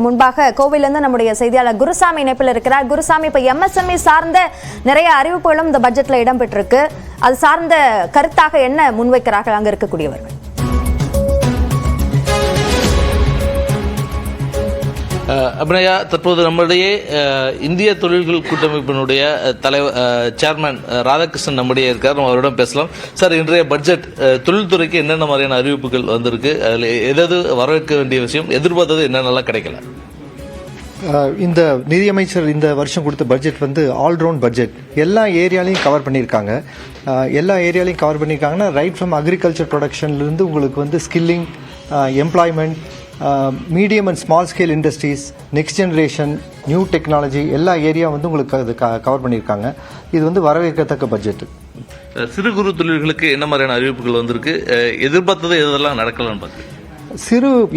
முன்பாக கோவையிலிருந்து நம்முடைய செய்தியாளர் குருசாமி இணைப்பில் இருக்கிறார். குருசாமி, இப்ப MSME சார்ந்த நிறைய அறிவிப்புகளும் இந்த பட்ஜெட்ல இடம்பெற்றிருக்கு. அது சார்ந்த கருத்தாக என்ன முன்வைக்கிறார்கள் அங்க இருக்கக்கூடியவர்கள்? அபிநயா, தற்போது நம்முடைய இந்திய தொழில்கள் கூட்டமைப்பினுடைய தலைவர் சேர்மன் ராதாகிருஷ்ணன் நம்முடைய இருக்கார். நம்ம அவரிடம் பேசலாம். சார், இன்றைய பட்ஜெட் தொழில்துறைக்கு என்னென்ன மாதிரியான அறிவிப்புகள் வந்திருக்கு, அதில் எதாவது வரவேற்க வேண்டிய விஷயம், எதிர்பார்த்தது என்னென்னலாம் கிடைக்கல? இந்த நிதியமைச்சர் இந்த வருஷம் கொடுத்த பட்ஜெட் வந்து ஆல்ரவுண்ட் பட்ஜெட். எல்லா ஏரியாலையும் கவர் பண்ணியிருக்காங்க. ரைட் ஃப்ரம் அக்ரிகல்ச்சர் ப்ரொடக்ஷன்லேருந்து உங்களுக்கு வந்து skilling, employment, medium and small scale industries, next generation, new technology எல்லா ஏரியா வந்து உங்களுக்கு அது கவர் பண்ணியிருக்காங்க. இது வந்து வரவேற்கத்தக்க பட்ஜெட். சிறு குறு தொழில்களுக்கு என்ன மாதிரியான அறிவிப்புகள் வந்திருக்கு, எதிர்பார்த்தது எதெல்லாம் நடக்கலாம்னு பார்த்து?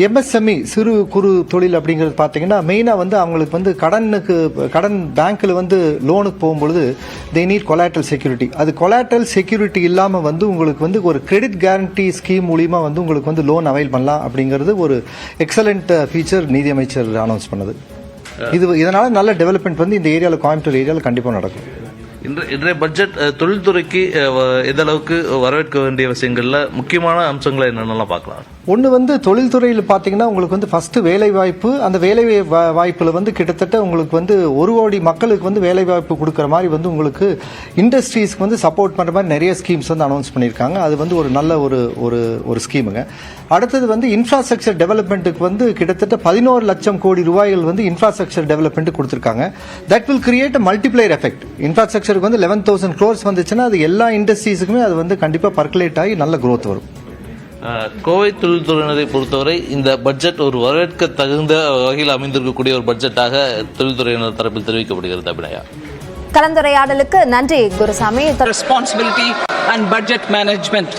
MSME சிறு குறு தொழில் அப்படிங்கிறது பார்த்தீங்கன்னா மெயினாக வந்து அவங்களுக்கு வந்து கடன் பேங்க்கில் வந்து லோனுக்கு போகும்பொழுது தே நீட் கொலாட்ரல் செக்யூரிட்டி. அது கொலாட்ரல் செக்யூரிட்டி இல்லாமல் வந்து உங்களுக்கு வந்து ஒரு கிரெடிட் கேரண்டி ஸ்கீம் மூலிமா வந்து உங்களுக்கு வந்து லோன் அவைல் பண்ணலாம் அப்படிங்கிறது ஒரு எக்ஸலண்ட் ஃபீச்சர் நிதியமைச்சர் அனௌன்ஸ் பண்ணது. இதனால் நல்ல டெவலப்மெண்ட் வந்து இந்த ஏரியாவில், கோயம்புத்தூர் ஏரியாவில் கண்டிப்பாக நடக்கும். இன்றைய பட்ஜெட் தொழில்துறைக்கு எந்த அளவுக்கு வரவேற்க வேண்டிய விஷயங்கள்ல முக்கியமான அம்சங்களை என்னென்னலாம் பார்க்கலாம்? ஒன்று வந்து தொழில்துறையில் பார்த்தீங்கன்னா உங்களுக்கு வந்து ஃபர்ஸ்ட் வேலை வாய்ப்பு. அந்த வேலை வாய்ப்பில் வந்து கிட்டத்தட்ட உங்களுக்கு வந்து 1 கோடி மக்களுக்கு வந்து வேலை வாய்ப்பு கொடுக்குற மாதிரி வந்து உங்களுக்கு இண்டஸ்ட்ரீஸ்க்கு வந்து சப்போர்ட் பண்ணுற மாதிரி நிறைய ஸ்கீம்ஸ் வந்து அனௌன்ஸ் பண்ணியிருக்காங்க. அது வந்து ஒரு நல்ல ஒரு ஸ்கீமுங்க. அடுத்தது வந்து இன்ஃப்ராஸ்ட்ரக்சர் டெவலப்மெண்ட்டுக்கு வந்து கிட்டத்தட்ட 11 லட்சம் கோடி ரூபாய்கள் வந்து இன்ஃப்ராஸ்ட்ரக்சர் டெவலப்மெண்ட் கொடுத்துருக்காங்க. That will create a multiplier effect. இன்ஃப்ராஸ்ட்ரக்சருக்கு வந்து 11,000 crores வந்துச்சுன்னா அது எல்லா இண்டஸ்ட்ரீஸுக்குமே அது வந்து கண்டிப்பாக பர்குலேட் ஆகி நல்ல growth வரும். கோவை தொழில்துறையினரை பொறுத்தவரை இந்த பட்ஜெட் ஒரு வரவேற்க தகுந்த வகையில் அமைந்திருக்கக்கூடிய ஒரு பட்ஜெட்டாக தொழில்துறையினர் தரப்பில் தெரிவிக்கப்படுகிறது. அபிநயா, கலந்துரையாடலுக்கு நன்றி Gurusamy. Responsibility and Budget Management,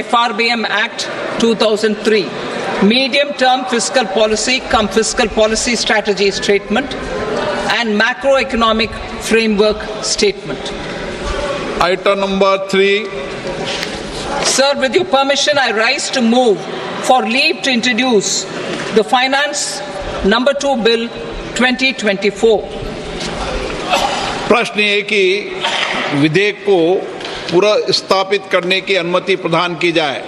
FRBM Act 2003, Medium Term Fiscal Policy cum Fiscal Policy Strategy Statement and Macroeconomic Framework Statement. Item number 3. Sir, with your permission, I rise to move for leave to introduce the Finance Number 2 Bill 2024. प्रश्न ये कि विधेयक को पूरा स्थापित करने की अनुमति प्रदान की जाए.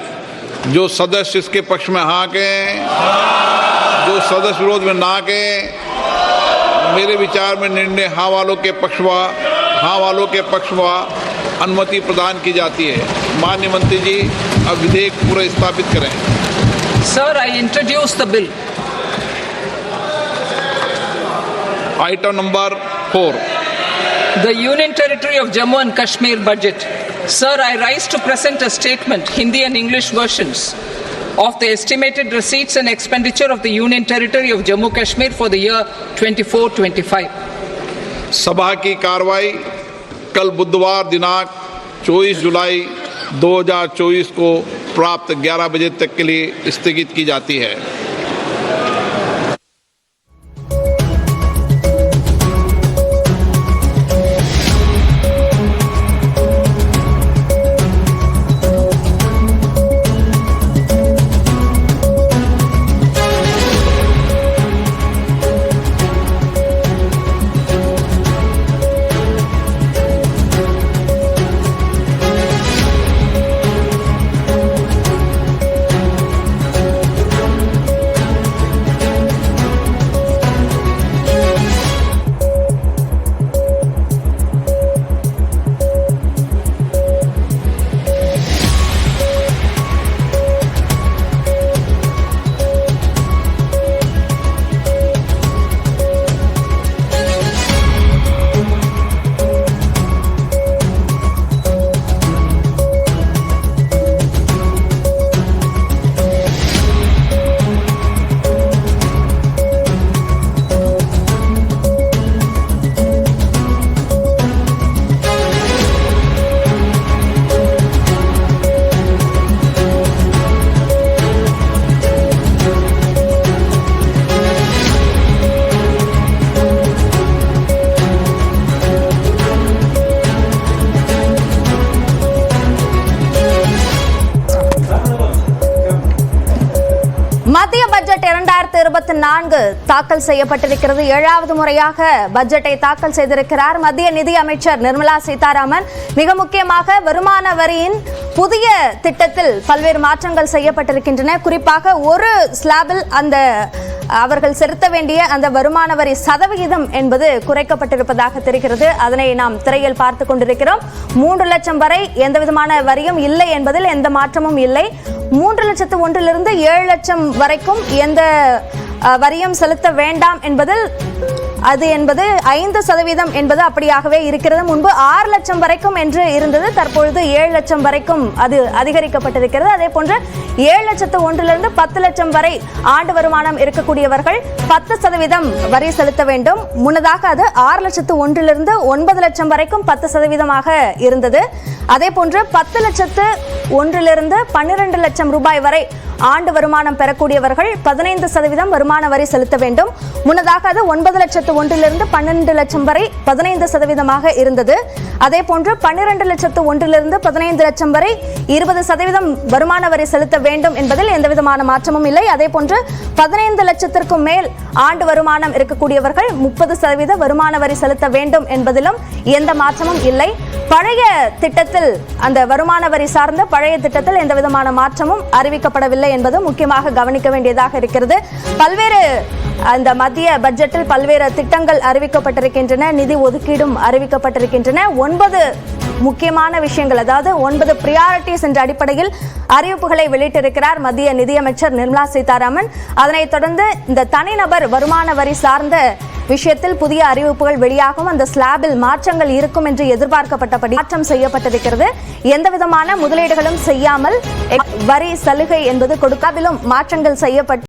जो सदस्य इसके पक्ष में हाँ कहें, जो सदस्य विरोध में ना कहें. मेरे विचार में निर्णय हाँ वालों के पक्ष में अनुमति प्रदान की जाती है. माननीय मंत्री जी, अब विधेयक पूरा स्थापित करें. Sir, I introduce the bill. Item number 4. The Union Territory of Jammu and Kashmir budget. Sir, I rise to present a statement, Hindi and English versions, of the estimated receipts and expenditure of the Union Territory of Jammu Kashmir for the year 24-25. सभा की कार्रवाई कल बुधवार दिनांक 24 जुलाई 2024 को प्राप्त 11 बजे तक के लिए स्थगित की जाती है. 4 தாக்கல் செய்யப்பட்டிருக்கிறது. 7வது முறையாக பட்ஜெட்டை தாக்கல் செய்திருக்கிறார் மத்திய நிதி அமைச்சர் நிர்மலா சீதாராமன். மிக முக்கியமாக வருமான வரியின் புதிய திட்டத்தில் பல்வேறு மாற்றங்கள் செய்யப்பட்டிருக்கின்றன. குறிப்பாக ஒரு ஸ்லாபில் அவர்கள் செலுத்த வேண்டிய அந்த வருமான வரி சதவிகிதம் என்பது குறைக்கப்பட்டிருப்பதாக தெரிகிறது. அதனை நாம் திரையில் பார்த்து கொண்டிருக்கிறோம். 3 லட்சம் வரை எந்த விதமான வரியும் இல்லை என்பதில் எந்த மாற்றமும் இல்லை. 3,01,000 7 லட்சம் வரைக்கும் எந்த வரியும் செலுத்த வேண்டாம் என்பது 5% என்பது அப்படியாகவே இருக்கிறது. முன்பு 6 லட்சம் வரைக்கும் என்று இருந்தது. தற்பொழுது 7 லட்சம் வரைக்கும் அது அதிகரிக்கப்பட்டிருக்கிறது. அதே போன்று 7,01,000 10 லட்சம் வரை ஆண்டு வருமானம் இருக்கக்கூடியவர்கள் 10% வரி செலுத்த வேண்டும். முன்னதாக அது 6,01,000 9 லட்சம் வரைக்கும் 10% இருந்தது. அதே போன்று 10,01,000 12 லட்சம் ரூபாய் வரை ஆண்டு வருமானம் பெறக்கூடியவர்கள் 15% வருமான வரி செலுத்த வேண்டும். முன்னதாக அது 9,01,000 12 லட்சம் வரை 15% இருந்தது. அதே போன்று 12,01,000 15 லட்சம் வரை 20% வருமான வரி செலுத்த வேண்டும் என்பதில் எந்தவிதமான மாற்றமும் இல்லை. அதே போன்று 15 லட்சத்திற்கும் மேல் ஆண்டு வருமானம் இருக்கக்கூடியவர்கள் 30% வருமான வரி செலுத்த வேண்டும் என்பதிலும் எந்த மாற்றமும் இல்லை. பழைய திட்டத்தில் அந்த வருமான வரி சார்ந்த பழைய திட்டத்தில் எந்த விதமான மாற்றமும் அறிவிக்கப்படவில்லை என்பது முக்கியமாக கவனிக்க வேண்டியதாக இருக்கிறது. பல்வேறு அந்த மத்திய பட்ஜெட்டில் பல்வேறு திட்டங்கள் அறிவிக்கப்பட்டிருக்கின்றன. நிதி ஒதுக்கீடும் அறிவிக்கப்பட்டிருக்கின்றன. 9 முக்கியமான விஷயங்கள், அதாவது 9 பிரியாரிட்டிஸ் என்ற அடிப்படையில் அறிவிப்புகளை வெளியிட்டிருக்கிறார் மத்திய நிதியமைச்சர் நிர்மலா சீதாராமன். அதனைத் தொடர்ந்து இந்த தனிநபர் வருமான வரி சார்ந்த விஷயத்தில் புதிய அறிவிப்புகள் வெளியாகும். அந்த ஸ்லாபில் மாற்றங்கள் இருக்கும் என்று எதிர்பார்க்கப்பட்டபடி மாற்றம் செய்யப்பட்டிருக்கிறது. எந்த விதமான முதலீடுகளும் செய்யாமல் வரி சலுகை என்பது கொடுக்காமலும் மாற்றங்கள் செய்யப்பட்டு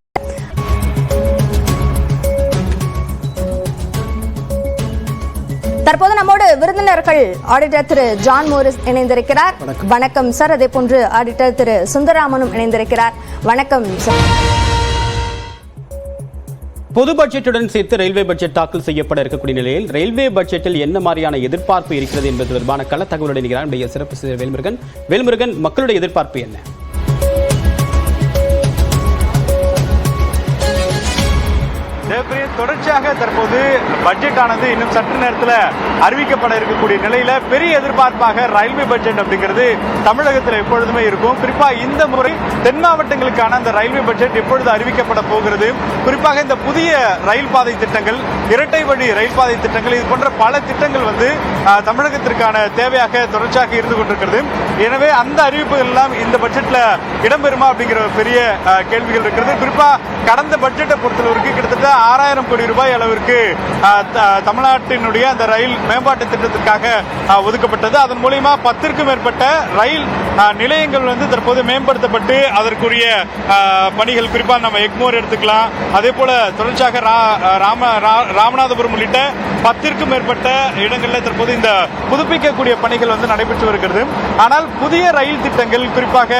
தற்போது நம்மோடு விருந்தினர்கள் ஆடிட்டர் திரு ஜான் மோரிஸ் இணைந்திருக்கிறார். வணக்கம் சார். அதே போன்று ஆடிட்டர் திரு சுந்தராமனும் இணைந்திருக்கிறார். வணக்கம் சார். பொது பட்ஜெட்டுடன் சேர்த்து ரயில்வே பட்ஜெட் தாக்கல் செய்யப்பட இருக்கக்கூடிய நிலையில் ரயில்வே பட்ஜெட்டில் என்ன மாதிரியான எதிர்பார்ப்பு இருக்கிறது என்பது தொடர்பான கள தகவலுடன் இணைகிறார் சிறப்பு வேல்முருகன். வேல்முருகன், மக்களுடைய எதிர்பார்ப்பு என்ன? தொடர்ச்சியாக தற்போது பட்ஜெட் ஆனது இன்னும் சற்று நேரத்தில் அறிவிக்கப்பட இருக்கக்கூடிய நிலையில பெரிய எதிர்பார்ப்பாக ரயில்வே பட்ஜெட் அப்படிங்கிறது தமிழகத்தில் எப்பொழுதுமே இருக்கும். குறிப்பா இந்த முறை தென் மாவட்டங்களுக்கான அந்த ரயில்வே பட்ஜெட் எப்பொழுது அறிவிக்கப்பட போகிறது, குறிப்பாக இந்த புதிய ரயில் பாதை திட்டங்கள், இரட்டை வழி ரயில் பாதை திட்டங்கள், இது போன்ற பல திட்டங்கள் தமிழகத்திற்கான தேவையாக தொடர்ச்சியாக இருந்து கொண்டிருக்கிறது. எனவே அந்த அறிவிப்புகள் எல்லாம் இந்த பட்ஜெட்ல இடம்பெறுமா அப்படிங்கிற பெரிய கேள்விகள் இருக்கிறது. குறிப்பா கடந்த பட்ஜெட்டை பொறுத்தளவிற்கு கிட்டத்தட்ட 6,000 கோடி ரூபாய் அளவிற்கு தமிழ்நாட்டினுடைய அந்த ரயில் மேம்பாட்டு திட்டத்திற்காக ஒதுக்கப்பட்டது. அதன் மூலமா 10க்கும் மேற்பட்ட ரயில் நிலையங்கள் தற்போது மேம்படுத்தப்பட்டு அதற்குரிய பணிகள், குறிப்பா நம்ம எக்மோர் எடுத்துக்கலாம், அதே போல தொடர்ச்சியாக ராமநாதபுரம் உள்ளிட்ட 10க்கும் மேற்பட்ட இடங்களில் தற்போது இந்த புதுப்பிக்கக்கூடிய பணிகள் நடைபெற்று வருகிறது. ஆனால் புதிய ரயில் திட்டங்கள் குறிப்பாக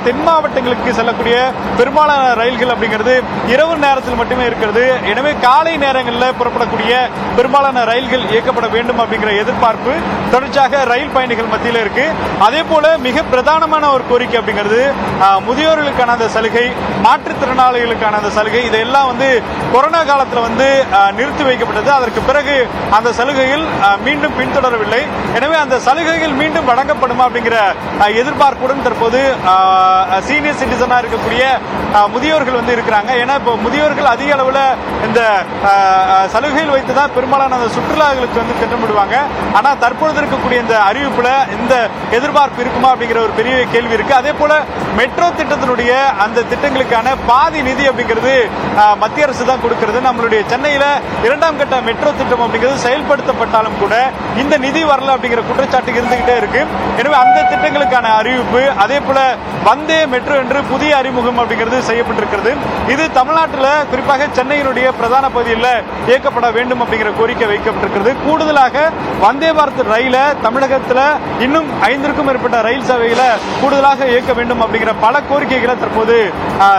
தென் மாவட்டங்களுக்கு செல்லக்கூடிய பெரும்பாலான ரயில்கள் அப்படிங்கிறது இரவு நேரத்தில் மட்டுமே இருக்கிறது. எனவே காலை நேரங்களில் புறப்படக்கூடிய பெரும்பாலான ரயில்கள் இயக்கப்பட வேண்டும் அப்படிங்கிற எதிர்பார்ப்பு தொடர்ச்சியாக ரயில் பயணிகள் மத்தியில் இருக்கு. அதே போல மிக பிரதானமான ஒரு கோரிக்கை அப்படிங்கிறது முதியோர்களுக்கான அந்த சலுகை, மாற்றுத்திறனாளிகளுக்கான அந்த சலுகை, இதெல்லாம் கொரோனா காலத்தில் நிறுத்தி வைக்கப்பட்டது. அதற்கு பிறகு அந்த சலுகைகள் மீண்டும் பின்தொடரவில்லை. எனவே அந்த சலுகைகள் மீண்டும் வழங்கப்படுமா அப்படிங்கிற எதிர்பார்ப்புடன் தற்போது சீனியர் சிட்டிசனா இருக்கக்கூடிய முதியோர்கள் இருக்கிறாங்க. ஏன்னா இப்போ முதியோர்கள் அதிக அளவில் இந்த சலுகைகள் வைத்து தான் பெரும்பாலான அந்த சுற்றுலாக்களுக்கு திட்டமிடுவாங்க. ஆனால் தற்பொழுது இருக்கக்கூடிய இந்த அறிவிப்புல இந்த எதிர்பார்ப்பு இருக்குமா அப்படிங்கிற ஒரு பெரிய கேள்வி இருக்கு. அதே போல மெட்ரோ திட்டத்தினுடைய அந்த திட்டங்களுக்கான பாதி நிதி அப்படிங்கிறது மத்திய அரசு தான் கொடுக்கிறது. நம்மளுடைய சென்னையில 2ஆம் கட்ட மெட்ரோ திட்டம் அப்படிங்கிறது செயல்படுத்தப்பட்டாலும் கூட இந்த நிதி வரல அப்படிங்கிற குற்றச்சாட்டு இருந்துகிட்டே இருக்கு. எனவே அந்த திட்டங்களுக்கான அறிவிப்பு, அதே போல வந்தே மெட்ரோ என்று புதிய அறிமுகம் அப்படிங்கிறது செய்யப்பட்டிருக்கிறது. இது தமிழ்நாட்டில் குறிப்பாக சென்னையினுடைய பிரதான பகுதியில் இயக்கப்பட வேண்டும் அப்படிங்கிற கோரிக்கை வைக்கப்பட்டிருக்கிறது. கூடுதலாக வந்தே பாரத் ரயில தமிழகத்தில் இன்னும் 5க்கும் மேற்பட்ட ரயில் சேவைகளை கூடுதலாக இயக்க வேண்டும் அப்படிங்கிற பல கோரிக்கைகளை தற்போது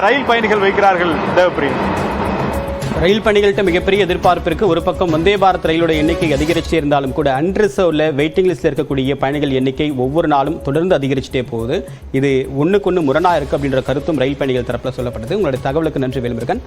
ரயில் பயணிகள் வைக்கிறார்கள். தேவப்பிரியன். ரயில் பணிகள்கிட்ட மிகப்பெரிய எதிர்பார்ப்பு இருக்கு. ஒரு பக்கம் வந்தே பாரத் ரயிலோட எண்ணிக்கை அதிகரிச்சே இருந்தாலும் கூட அன்ரிசர்வ்ல வெயிட்டிங் லிஸ்ட்ல இருக்கக்கூடிய பயணிகள் எண்ணிக்கை ஒவ்வொரு நாளும் தொடர்ந்து அதிகரிச்சுட்டே போகுது. இது ஒண்ணுக்கு ஒண்ணு முரணா இருக்கு அப்படின்ற கருத்தும் ரயில் பயணிகள் தரப்புல சொல்லப்பட்டது. உங்களுடைய தகவலுக்கு நன்றி வேல்முருகன்.